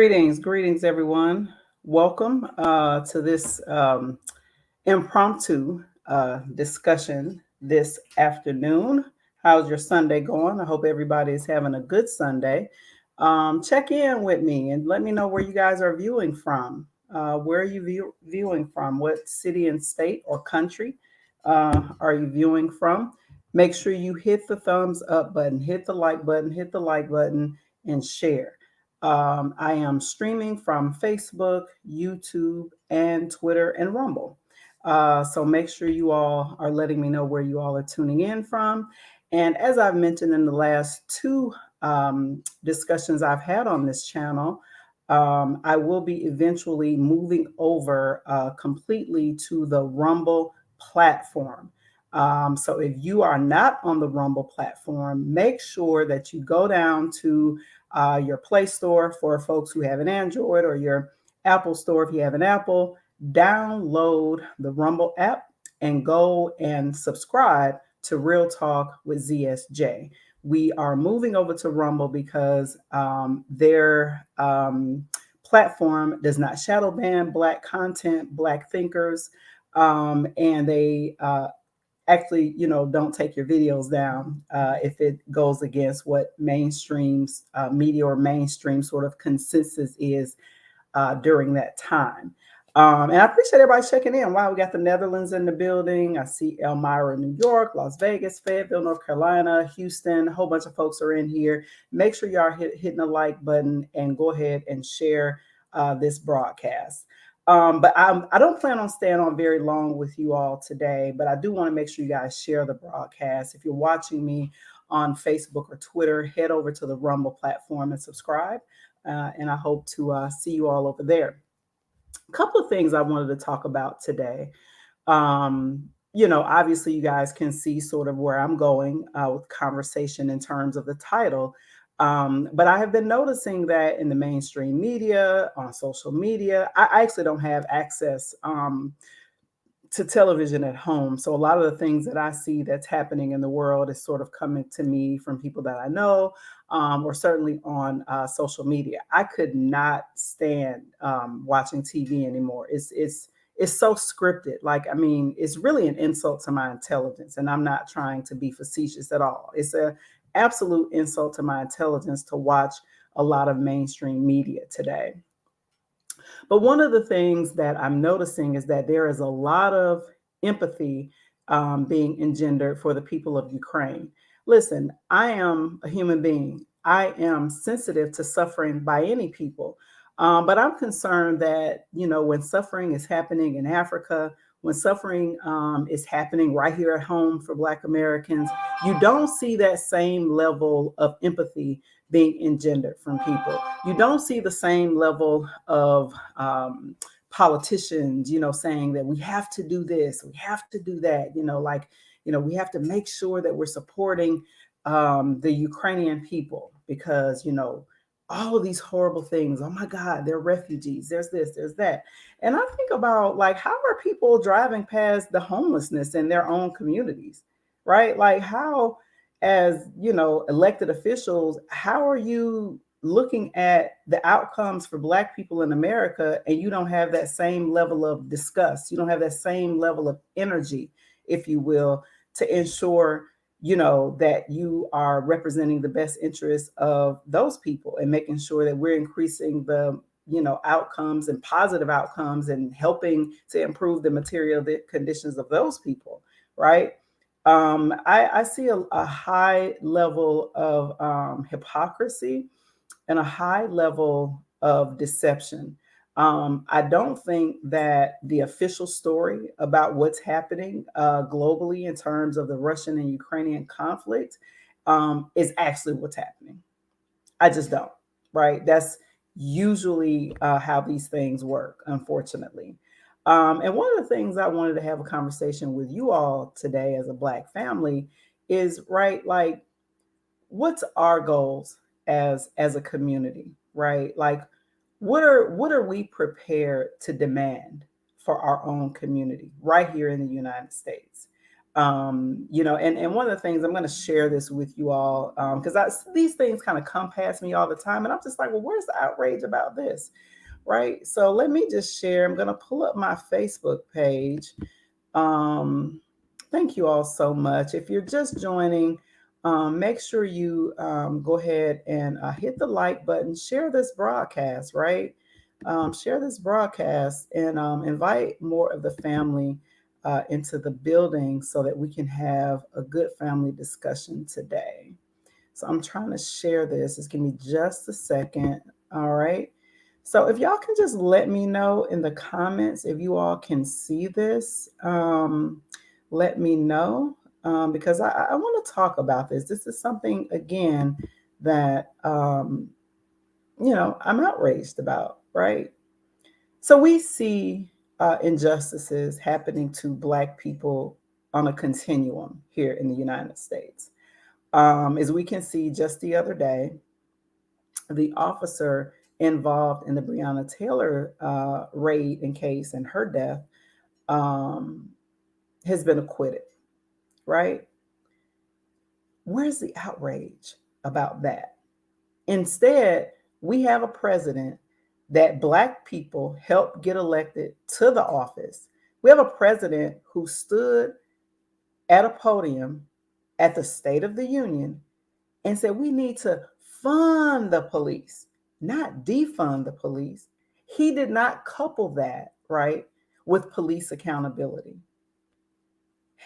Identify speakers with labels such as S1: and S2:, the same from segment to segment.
S1: Greetings, everyone. Welcome to this impromptu discussion this afternoon. How's your Sunday going? I hope everybody is having a good Sunday. Check in with me and let me know where you guys are viewing from. Where are you viewing from? What city and state or country are you viewing from? Make sure you hit the thumbs up button, hit the like button, and share. I am streaming from Facebook, YouTube, and Twitter and Rumble. So make sure you all are letting me know where you all are tuning in from. And as I've mentioned in the last two discussions I've had on this channel, I will be eventually moving over completely to the Rumble platform. So if you are not on the Rumble platform, make sure that you go down to your Play Store for folks who have an Android, or your Apple Store if you have an Apple. Download the Rumble app and go and subscribe to Real Talk with ZSJ. We are moving over to Rumble because their platform does not shadow ban Black content, Black thinkers, and they actually, don't take your videos down if it goes against what mainstream's media or mainstream sort of consensus is during that time. And I appreciate everybody checking in. Wow, we got the Netherlands in the building. I see Elmira, New York, Las Vegas, Fayetteville, North Carolina, Houston. A whole bunch of folks are in here. Make sure you are hitting the like button and go ahead and share this broadcast. But I don't plan on staying on very long with you all today, but I do want to make sure you guys share the broadcast. If you're watching me on Facebook or Twitter, head over to the Rumble platform and subscribe. And I hope to see you all over there. A couple of things I wanted to talk about today. Obviously you guys can see sort of where I'm going with conversation in terms of the title. But I have been noticing that in the mainstream media, on social media, I actually don't have access to television at home. So a lot of the things that I see that's happening in the world is sort of coming to me from people that I know, or certainly on social media. I could not stand watching TV anymore. It's so scripted. Like, I mean, it's really an insult to my intelligence, and I'm not trying to be facetious at all. It's an absolute insult to my intelligence to watch a lot of mainstream media today. But one of the things that I'm noticing is that there is a lot of empathy being engendered for the people of Ukraine. Listen, I am a human being. I am sensitive to suffering by any people. But I'm concerned that, when suffering is happening in Africa, when suffering is happening right here at home for Black Americans, you don't see that same level of empathy being engendered from people. You don't see the same level of politicians, saying that we have to do this, we have to do that, we have to make sure that we're supporting the Ukrainian people because, all of these horrible things. Oh my God, they're refugees. There's this, there's that. And I think about, like, how are people driving past the homelessness in their own communities, right? Like, how, as elected officials, how are you looking at the outcomes for Black people in America and you don't have that same level of disgust? You don't have that same level of energy, if you will, to ensure that you are representing the best interests of those people and making sure that we're increasing the outcomes and positive outcomes and helping to improve the material conditions of those people, right? I see a high level of hypocrisy and a high level of deception. I don't think that the official story about what's happening globally in terms of the Russian and Ukrainian conflict is actually what's happening. I just don't, right? That's usually how these things work, unfortunately. And one of the things I wanted to have a conversation with you all today as a Black family is, right, like, what's our goals as a community, right? Like, what are we prepared to demand for our own community right here in the United States? And one of the things I'm going to share this with you all, because these things kind of come past me all the time, and I'm just like, well, where's the outrage about this? Right. So let me just share. I'm going to pull up my Facebook page. Thank you all so much. If you're just joining, make sure you go ahead and hit the like button, share this broadcast, right? Share this broadcast and invite more of the family into the building so that we can have a good family discussion today. So I'm trying to share this. Just give me just a second. All right. So if y'all can just let me know in the comments if you all can see this, let me know because I want to talk about this. This is something, again, that, I'm outraged about, right? So we see injustices happening to Black people on a continuum here in the United States. As we can see, just the other day, the officer involved in the Breonna Taylor raid and case and her death has been acquitted, right? Where's the outrage about that? Instead, we have a president that Black people helped get elected to the office. We have a president who stood at a podium at the State of the Union and said, we need to fund the police, not defund the police. He did not couple that, right, with police accountability.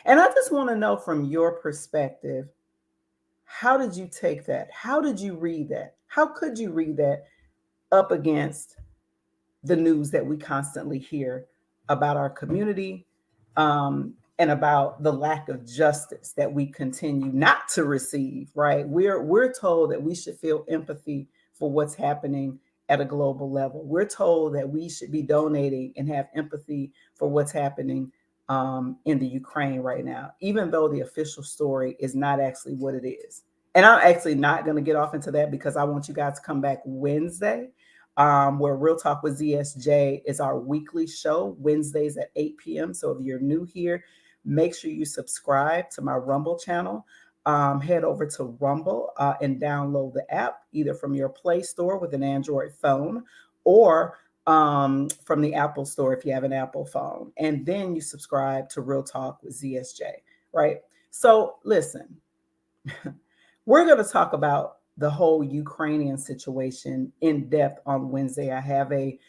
S1: And I just want to know from your perspective, how did you take that? How did you read that? How could you read that up against the news that we constantly hear about our community, and about the lack of justice that we continue not to receive, right? We're told that we should feel empathy for what's happening at a global level. We're told that we should be donating and have empathy for what's happening in the Ukraine right now, even though the official story is not actually what it is. And I'm actually not going to get off into that because I want you guys to come back Wednesday, where Real Talk with ZSJ is our weekly show, Wednesdays at 8 p.m. So if you're new here, make sure you subscribe to my Rumble channel. Head over to Rumble and download the app, either from your Play Store with an Android phone or from the Apple Store if you have an Apple phone. And then you subscribe to Real Talk with ZSJ, right? So listen, we're going to talk about the whole Ukrainian situation in depth on Wednesday. I have a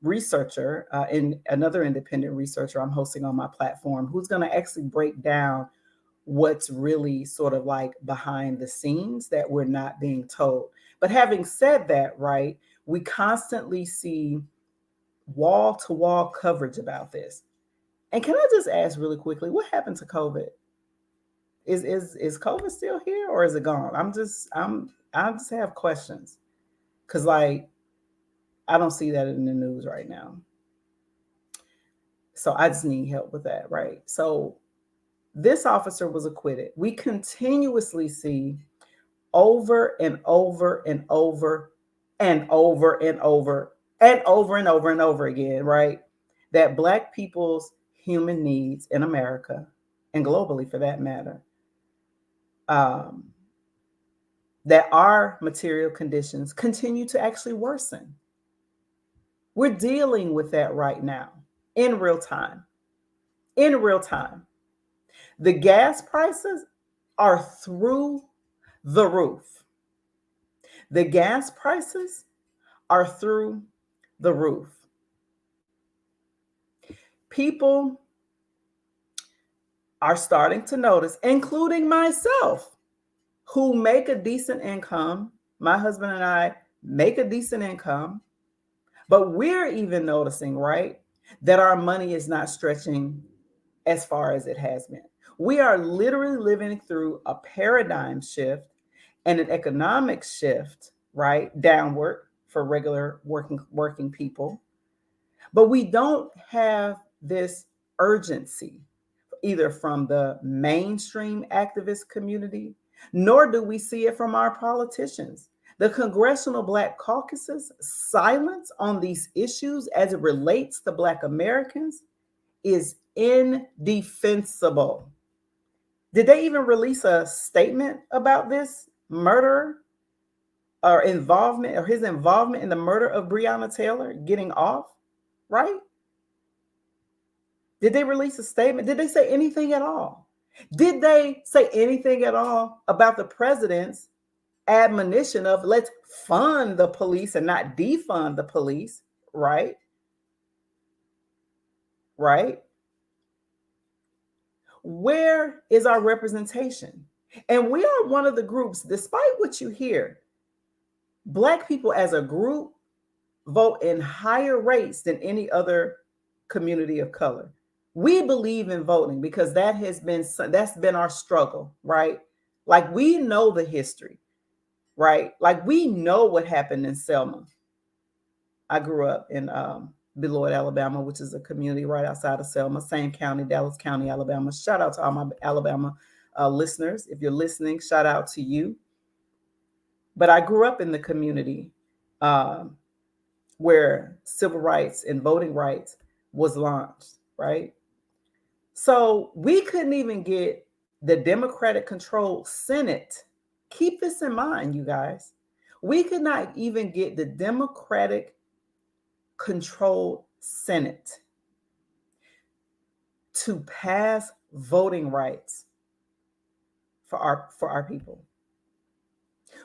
S1: researcher and another independent researcher I'm hosting on my platform who's going to actually break down what's really sort of like behind the scenes that we're not being told. But having said that, right, we constantly see wall to wall coverage about this. And can I just ask really quickly, what happened to COVID? Is COVID still here or is it gone? I just have questions because like I don't see that in the news right now. So I just need help with that, right? So this officer was acquitted. We continuously see over and over and over and over and over and over and over and over again, right? That Black people's human needs in America and globally for that matter, that our material conditions continue to actually worsen. We're dealing with that right now in real time. In real time. The gas prices are through the roof. The gas prices are through the roof. People are starting to notice, including myself, who make a decent income. My husband and I make a decent income, but we're even noticing, right, that our money is not stretching as far as it has been. We are literally living through a paradigm shift and an economic shift, right, downward for regular working people. But we don't have this urgency either from the mainstream activist community, nor do we see it from our politicians. The Congressional Black Caucus's silence on these issues as it relates to Black Americans is indefensible. Did they even release a statement about this murder or involvement, or his involvement in the murder of Breonna Taylor getting off? Right? Did they release a statement? Did they say anything at all? Did they say anything at all about the president's admonition of let's fund the police and not defund the police? Right? Right? Where is our representation? And we are one of the groups, despite what you hear, Black people as a group vote in higher rates than any other community of color. We believe in voting because that's been our struggle, right? Like we know the history, right? Like we know what happened in Selma. I grew up in Beloit, Alabama, which is a community right outside of Selma, same county, Dallas County, Alabama. Shout out to all my Alabama listeners. If you're listening, shout out to you. But I grew up in the community where civil rights and voting rights was launched, right? So we couldn't even get the Democratic controlled Senate. Keep this in mind, you guys. We could not even get the Democratic controlled Senate to pass voting rights for our people.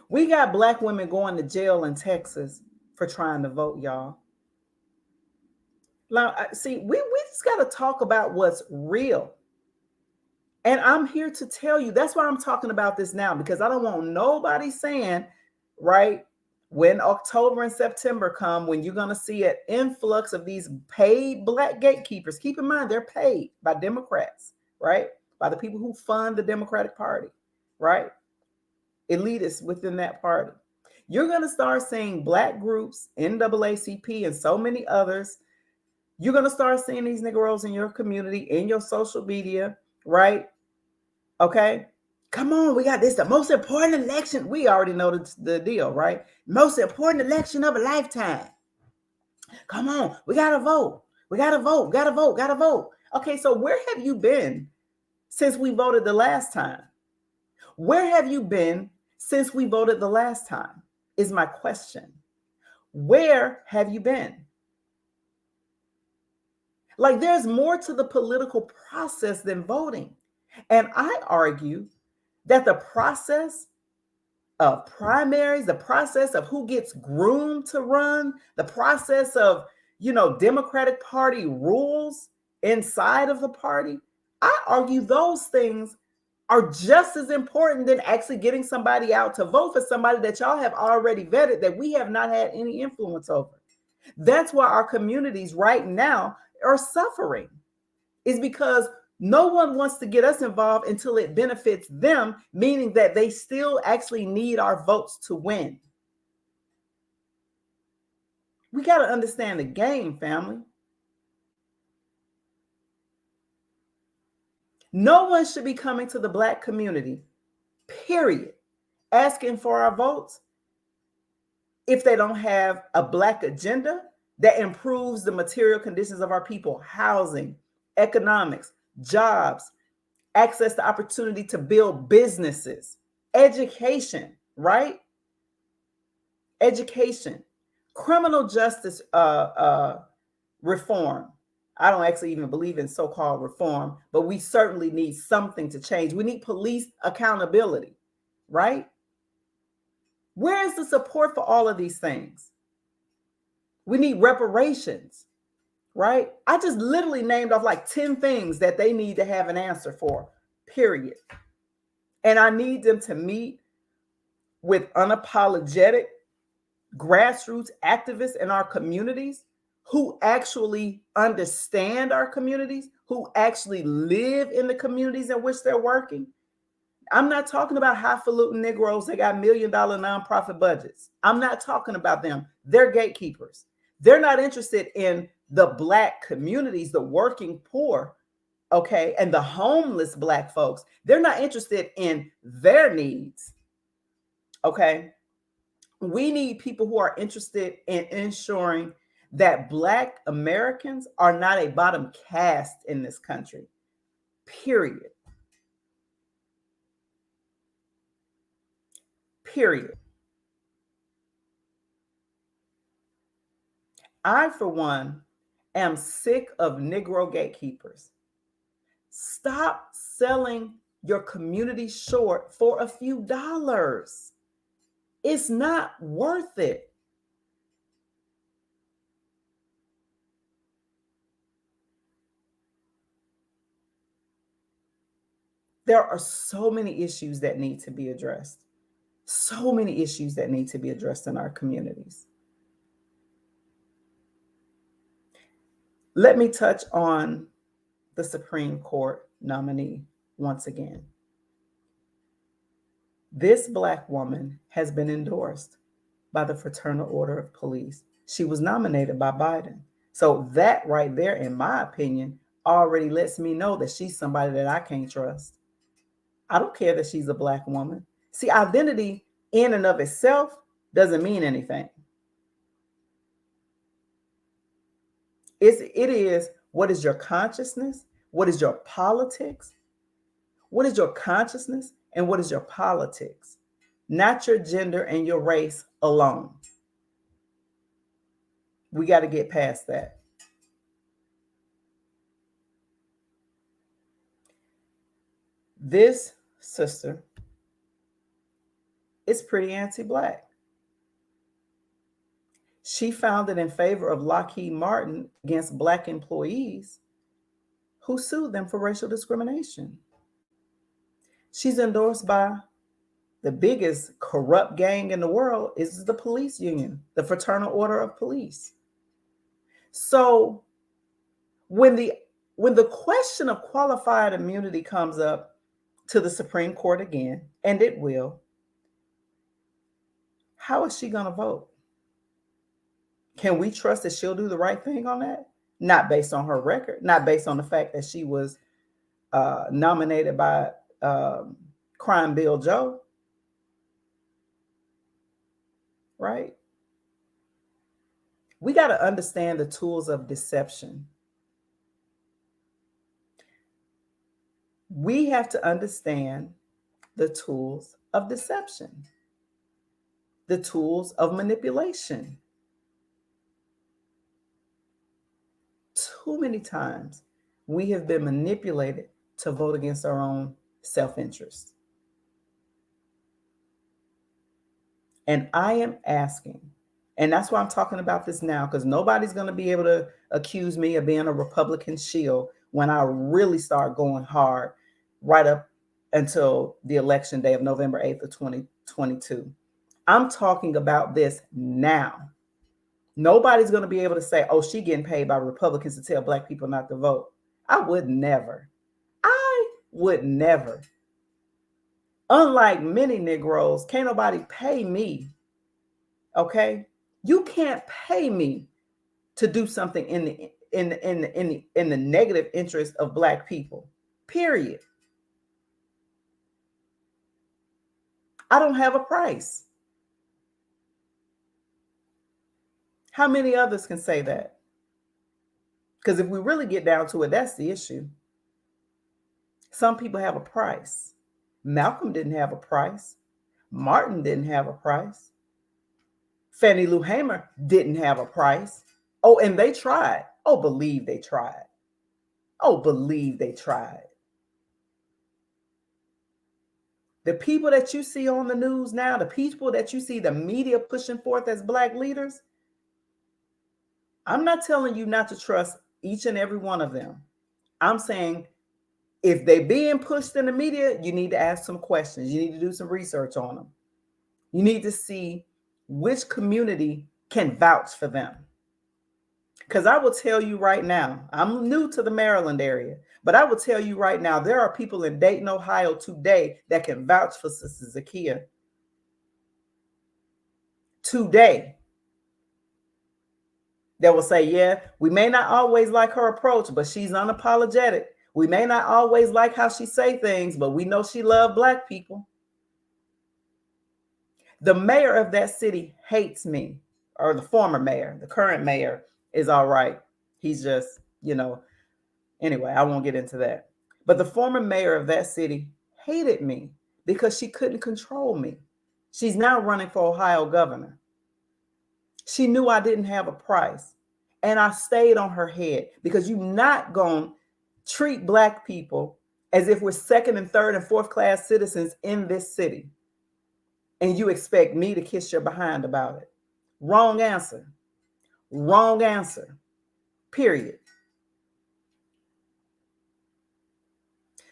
S1: We got Black women going to jail in Texas for trying to vote, y'all. Now, see, we just got to talk about what's real. And I'm here to tell you, that's why I'm talking about this now, because I don't want nobody saying, right, when October and September come, when you're going to see an influx of these paid Black gatekeepers. Keep in mind, they're paid by Democrats, right? By the people who fund the Democratic Party, right? Elitists within that party. You're going to start seeing Black groups, NAACP, and so many others. You're going to start seeing these Negroes in your community, in your social media, right? Okay. Come on, we got this, the most important election. We already know the deal, right? Most important election of a lifetime. Come on, we got to vote. We got to vote, got to vote, got to vote. Okay, so where have you been since we voted the last time? Where have you been since we voted the last time is my question. Where have you been? Like there's more to the political process than voting. And I argue that the process of primaries, the process of who gets groomed to run, the process of, Democratic Party rules inside of the party, I argue those things are just as important than actually getting somebody out to vote for somebody that y'all have already vetted that we have not had any influence over. That's why our communities right now are suffering, is because no one wants to get us involved until it benefits them, meaning that they still actually need our votes to win. We got to understand the game, family. No one should be coming to the Black community, period, asking for our votes if they don't have a Black agenda that improves the material conditions of our people, housing, economics, jobs, access to opportunity to build businesses, education, right? Education, criminal justice reform. I don't actually even believe in so-called reform, but we certainly need something to change. We need police accountability, right? Where is the support for all of these things? We need reparations, right? I just literally named off like 10 things that they need to have an answer for, period. And I need them to meet with unapologetic grassroots activists in our communities who actually understand our communities, who actually live in the communities in which they're working. I'm not talking about highfalutin Negroes that got $1 million nonprofit budgets. I'm not talking about them. They're gatekeepers. They're not interested in the Black communities, the working poor, okay, and the homeless Black folks. They're not interested in their needs, okay? We need people who are interested in ensuring that Black Americans are not a bottom caste in this country, period. period. I, for one, am sick of Negro gatekeepers. Stop selling your community short for a few dollars. It's not worth it. There are so many issues that need to be addressed. So many issues that need to be addressed in our communities. Let me touch on the Supreme Court nominee once again. This Black woman has been endorsed by the Fraternal Order of Police. She was nominated by Biden. So that right there, in my opinion, already lets me know that she's somebody that I can't trust. I don't care that she's a Black woman. See, identity in and of itself doesn't mean anything. It is, what is your consciousness? What is your politics? What is your consciousness and what is your politics? Not your gender and your race alone. We got to get past that. This sister is pretty anti-Black. She found it in favor of Lockheed Martin against Black employees who sued them for racial discrimination. She's endorsed by the biggest corrupt gang in the world, is the police union, the Fraternal Order of Police. So when the question of qualified immunity comes up to the Supreme Court again, and it will, how is she going to vote? Can we trust that she'll do the right thing on that? Not based on her record, not based on the fact that she was nominated by Crime Bill Joe, right? We got to understand the tools of deception. We have to understand the tools of deception, the tools of manipulation. Too many times we have been manipulated to vote against our own self-interest. And I am asking, and that's why I'm talking about this now, because nobody's going to be able to accuse me of being a Republican shield when I really start going hard right up until the election day of November 8th of 2022. I'm talking about this now. Nobody's going to be able to say, oh, she getting paid by Republicans to tell Black people not to vote. I would never. Unlike many Negroes, can't nobody pay me. Okay? You can't pay me to do something in the negative interest of Black people. Period. I don't have a price. How many others can say that? Because if we really get down to it, that's the issue. Some people have a price. Malcolm didn't have a price. Martin didn't have a price. Fannie Lou Hamer didn't have a price. Oh, and they tried. Oh, believe they tried. Oh, believe they tried. The people that you see on the news now, the people that you see the media pushing forth as Black leaders, I'm not telling you not to trust each and every one of them. I'm saying if they're being pushed in the media, you need to ask some questions. You need to do some research on them. You need to see which community can vouch for them. Because I will tell you right now, I'm new to the Maryland area, but I will tell you right now, there are people in Dayton, Ohio today that can vouch for Sister Zakiya. Today. That will say, yeah, we may not always like her approach, but she's unapologetic. We may not always like how she say things, but we know she loves Black people. The mayor of that city hates me, or the former mayor. The current mayor is all right. He's just, anyway, I won't get into that. But the former mayor of that city hated me because she couldn't control me. She's now running for Ohio governor. She knew I didn't have a price. And I stayed on her head because you're not going to treat Black people as if we're second and third and fourth class citizens in this city. And you expect me to kiss your behind about it. Wrong answer. Wrong answer. Period.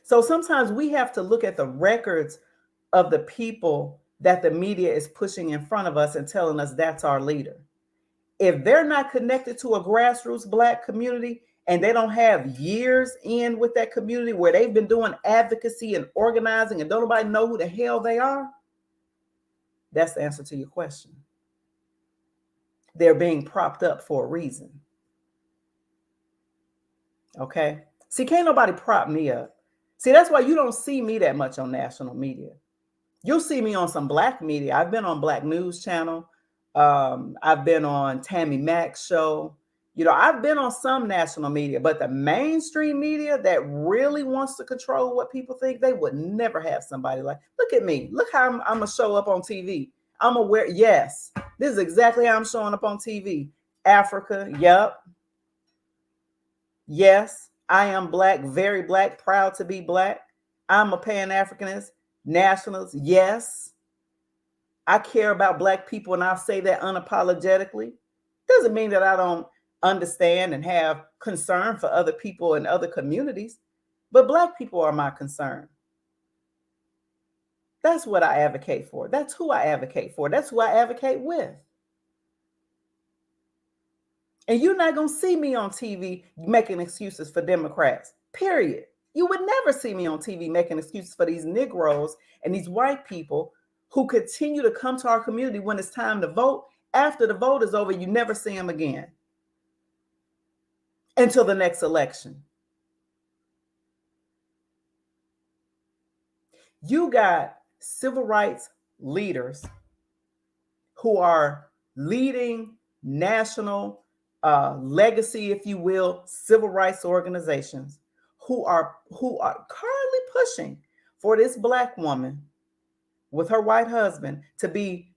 S1: So sometimes we have to look at the records of the people that the media is pushing in front of us and telling us that's our leader. If they're not connected to a grassroots Black community and they don't have years in with that community where they've been doing advocacy and organizing and don't nobody know who the hell they are, that's the answer to your question. They're being propped up for a reason. Okay? See, can't nobody prop me up. See, that's why you don't see me that much on national media. You'll see me on some Black media. I've been on Black News Channel. I've been on Tammy Mack's show. You know, I've been on some national media, but the mainstream media that really wants to control what people think, they would never have somebody like, look at me. Look how I'm going to show up on TV. I'm aware. Yes, this is exactly how I'm showing up on TV. Africa. Yep. Yes, I am Black, very Black, proud to be Black. I'm a Pan-Africanist, nationalist. Yes. I care about Black people, and I'll say that unapologetically. Doesn't mean that I don't understand and have concern for other people in other communities, but Black people are my concern. That's what I advocate for. That's who I advocate for. That's who I advocate with. And you're not going to see me on TV making excuses for Democrats, period. You would never see me on TV making excuses for these Negroes and these white people who continue to come to our community when it's time to vote. After the vote is over, you never see them again until the next election. You got civil rights leaders who are leading national legacy, if you will, civil rights organizations who are currently pushing for this Black woman with her white husband to be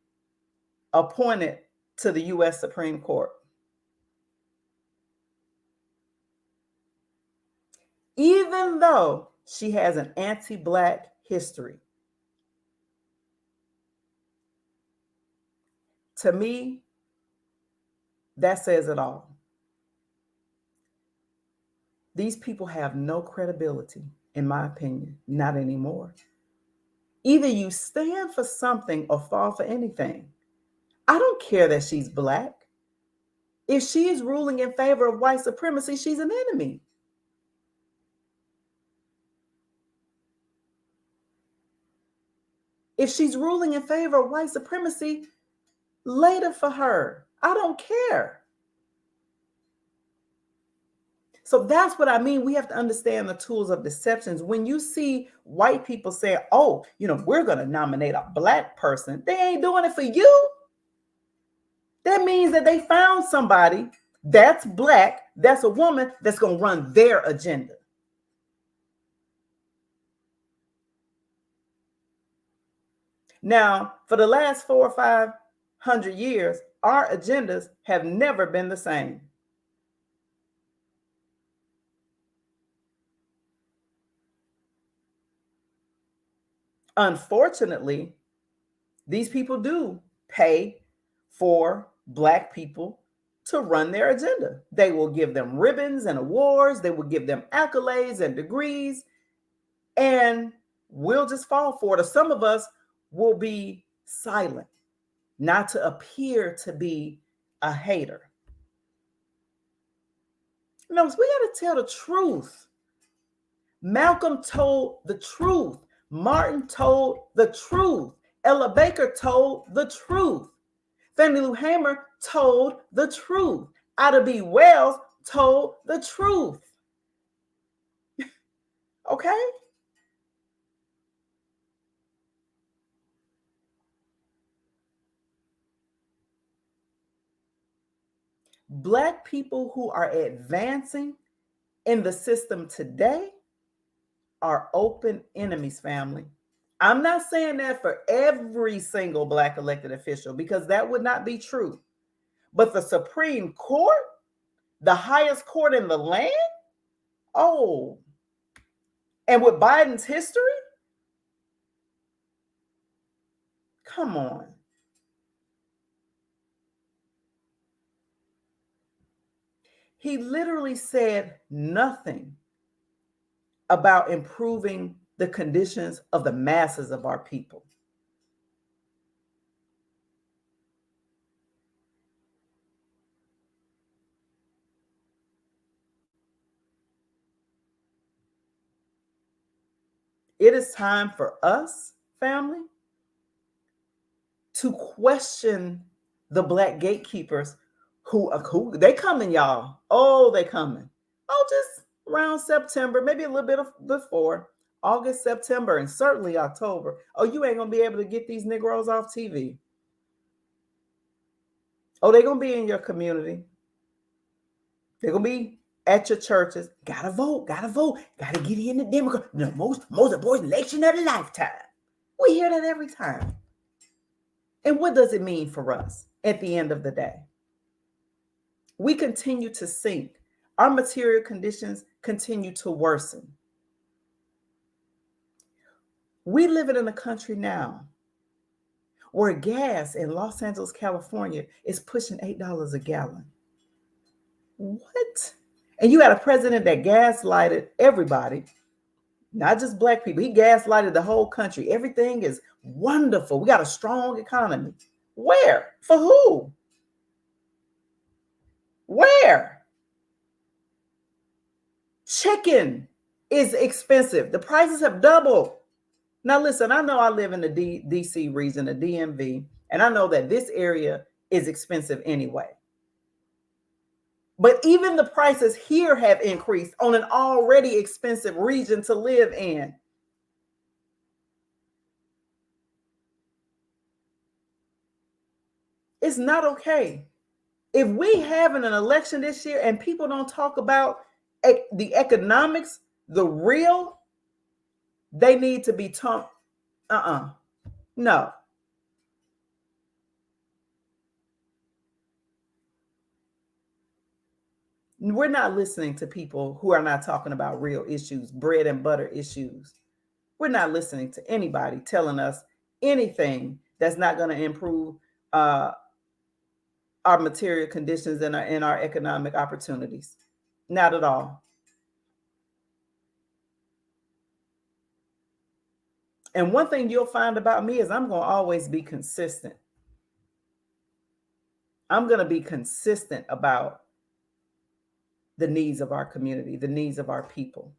S1: appointed to the U.S. Supreme Court. Even though she has an anti-Black history. To me, that says it all. These people have no credibility, in my opinion, not anymore. Either you stand for something or fall for anything. I don't care that she's Black. If she is ruling in favor of white supremacy, she's an enemy. If she's ruling in favor of white supremacy, later for her. I don't care. So that's what I mean. We have to understand the tools of deceptions. When you see white people say, oh, we're going to nominate a Black person, they ain't doing it for you. That means that they found somebody that's Black, that's a woman, that's going to run their agenda. Now, for the last 400 or 500 years, our agendas have never been the same. Unfortunately, these people do pay for Black people to run their agenda. They will give them ribbons and awards. They will give them accolades and degrees, and we'll just fall for it. Or some of us will be silent, not to appear to be a hater. We got to tell the truth. Malcolm told the truth. Martin told the truth. Ella Baker told the truth. Fannie Lou Hamer told the truth. Ida B. Wells told the truth. Okay? Black people who are advancing in the system today are open enemies, family. I'm not saying that for every single Black elected official, because that would not be true. But the Supreme Court, the highest court in the land, oh, and with Biden's history, come on. He literally said nothing about improving the conditions of the masses of our people. It is time for us, family, to question the Black gatekeepers who they coming, y'all. Oh, they coming. Oh, just around September, maybe a little bit before August, September, and certainly October. Oh, you ain't gonna be able to get these Negroes off TV. Oh, they're gonna be in your community. They're gonna be at your churches. Gotta vote, gotta vote, gotta get in the Democrat. The most important election of a lifetime. We hear that every time. And what does it mean for us at the end of the day? We continue to sink. Our material conditions continue to worsen. We live in a country now where gas in Los Angeles, California is pushing $8 a gallon. What? And you had a president that gaslighted everybody, not just Black people. He gaslighted the whole country. Everything is wonderful. We got a strong economy. Where? For who? Where? Chicken is expensive. The prices have doubled. Now, listen, I know I live in the DC region, the DMV, and I know that this area is expensive anyway. But even the prices here have increased on an already expensive region to live in. It's not okay. If we having an election this year and people don't talk about the economics, the real, they need to be taught. No. We're not listening to people who are not talking about real issues, bread and butter issues. We're not listening to anybody telling us anything that's not going to improve our material conditions and our economic opportunities. Not at all. And one thing you'll find about me is I'm going to always be consistent. I'm going to be consistent about the needs of our community, the needs of our people.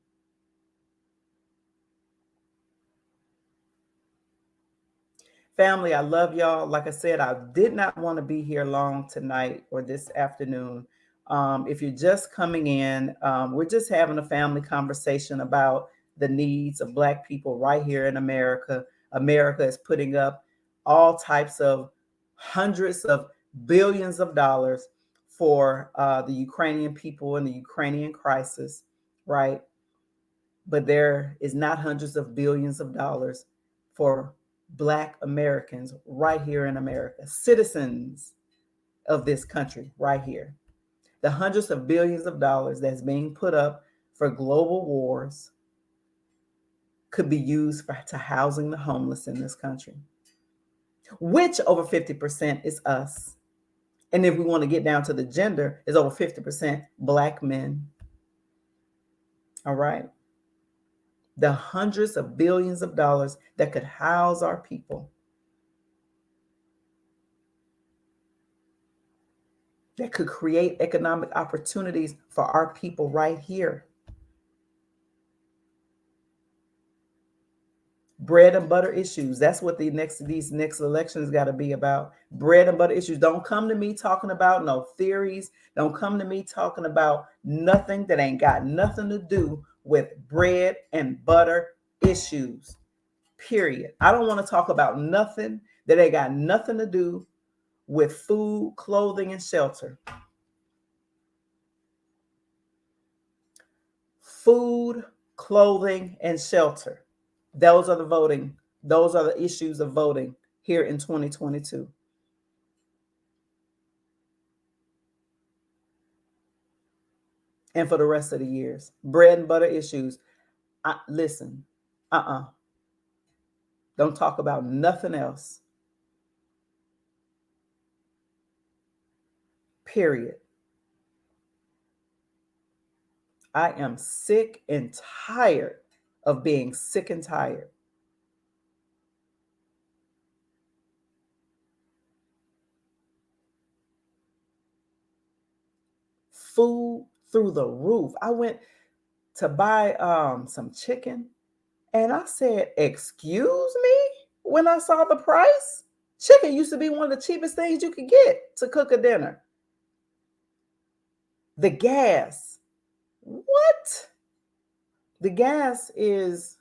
S1: Family, I love y'all. Like I said, I did not want to be here long tonight or this afternoon. If you're just coming in, we're just having a family conversation about the needs of Black people right here in America. America is putting up all types of hundreds of billions of dollars for the Ukrainian people and the Ukrainian crisis, right? But there is not hundreds of billions of dollars for Black Americans right here in America, citizens of this country right here. The hundreds of billions of dollars that's being put up for global wars could be used to housing the homeless in this country, which over 50% is us. And if we want to get down to the gender, is over 50% Black men. All right. The hundreds of billions of dollars that could house our people, that could create economic opportunities for our people right here. Bread and butter issues. That's what these next elections got to be about. Bread and butter issues. Don't come to me talking about no theories. Don't come to me talking about nothing that ain't got nothing to do with bread and butter issues. Period. I don't want to talk about nothing that ain't got nothing to do with food, clothing, and shelter. Food, clothing, and shelter. Those are the voting Those are the issues of voting here in 2022. And for the rest of the years. Bread and butter issues. Listen, don't talk about nothing else. Period. I am sick and tired of being sick and tired. Food through the roof. I went to buy some chicken and I said, "Excuse me?" When I saw the price. Chicken used to be one of the cheapest things you could get to cook a dinner. The gas. What? The gas is,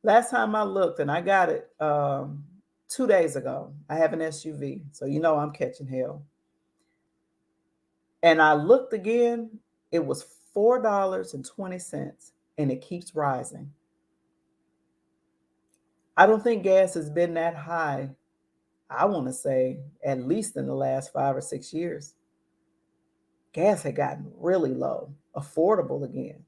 S1: last time I looked, and I got it 2 days ago. I have an SUV, so you know I'm catching hell. And I looked again, it was $4.20, and it keeps rising. I don't think gas has been that high, I want to say, at least in the last 5 or 6 years. Gas had gotten really low, affordable again.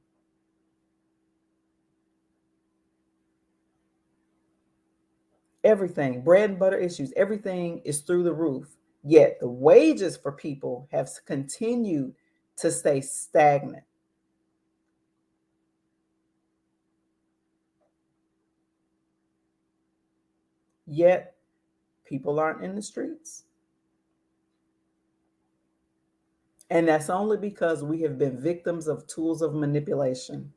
S1: Everything, bread and butter issues, everything is through the roof. Yet the wages for people have continued to stay stagnant. Yet people aren't in the streets. And that's only because we have been victims of tools of manipulation.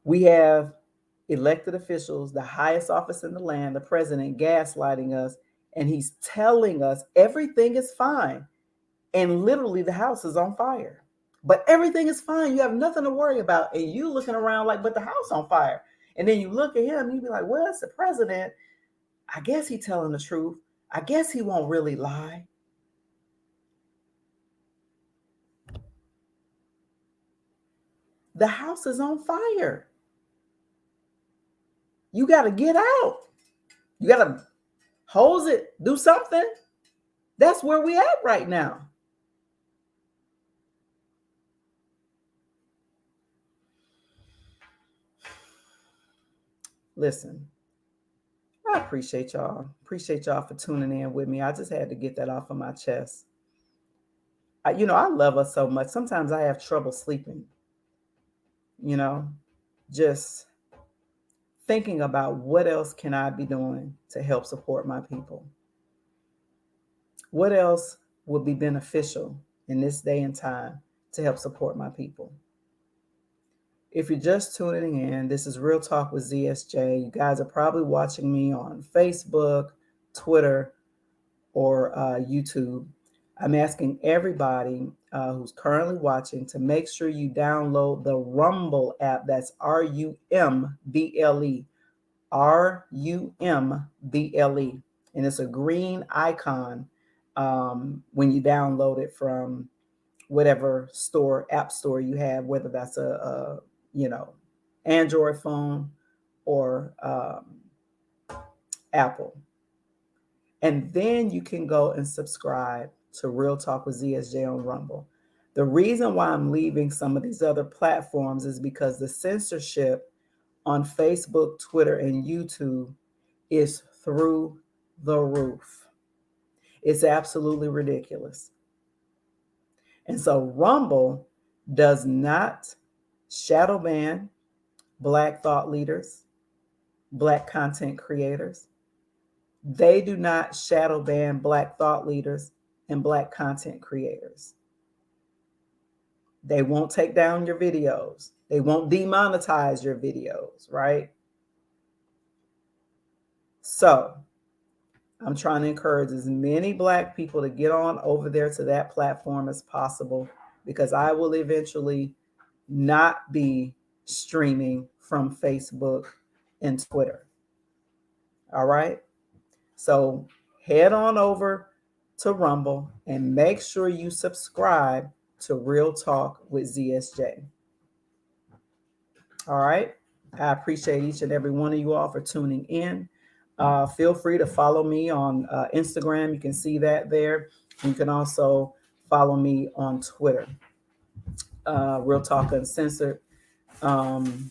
S1: We have elected officials, the highest office in the land, the president, gaslighting us, and he's telling us everything is fine. And literally the house is on fire. But everything is fine. You have nothing to worry about. And you looking around like, but the house on fire. And then you look at him and you be like, well, it's the president. I guess he's telling the truth. I guess he won't really lie. The house is on fire. You got to get out. You got to hose it, do something. That's where we at right now. Listen, I appreciate y'all. Appreciate y'all for tuning in with me. I just had to get that off of my chest. I love us so much. Sometimes I have trouble sleeping, just thinking about what else can I be doing to help support my people? What else would be beneficial in this day and time to help support my people? If you're just tuning in, this is Real Talk with ZSJ. You guys are probably watching me on Facebook, Twitter, or YouTube. I'm asking everybody who's currently watching to make sure you download the Rumble app. That's RUMBLE. RUMBLE. And it's a green icon when you download it from whatever app store you have, whether that's a Android phone or Apple. And then you can go and subscribe to Real Talk with ZSJ on Rumble. The reason why I'm leaving some of these other platforms is because the censorship on Facebook, Twitter, and YouTube is through the roof. It's absolutely ridiculous. And so Rumble does not shadow ban Black thought leaders, Black content creators. They do not shadow ban Black thought leaders and Black content creators. They won't take down your videos. They won't demonetize your videos, right? So I'm trying to encourage as many Black people to get on over there to that platform as possible, because I will eventually not be streaming from Facebook and Twitter. All right. So head on over to Rumble and make sure you subscribe to Real Talk with ZSJ. All right. I appreciate each and every one of you all for tuning in. Feel free to follow me on Instagram. You can see that there. You can also follow me on Twitter, Real Talk Uncensored on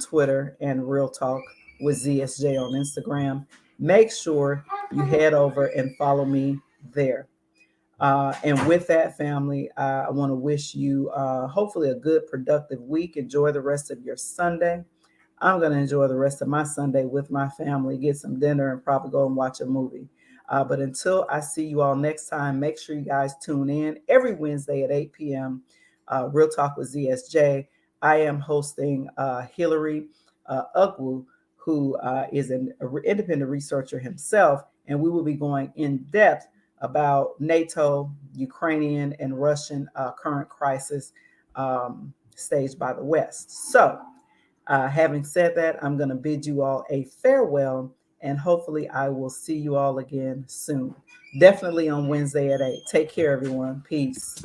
S1: Twitter, and Real Talk with ZSJ on Instagram. Make sure you head over and follow me there. And with that, family, I want to wish you hopefully a good, productive week. Enjoy the rest of your Sunday. I'm going to enjoy the rest of my Sunday with my family, get some dinner, and probably go and watch a movie. But until I see you all next time, make sure you guys tune in every Wednesday at 8 p.m. Real Talk with ZSJ. I am hosting Hillary Ugwu, who is an independent researcher himself, and we will be going in depth about NATO, Ukrainian, and Russian current crisis staged by the West. So, having said that, I'm going to bid you all a farewell, and hopefully I will see you all again soon. Definitely on Wednesday at 8. Take care, everyone. Peace.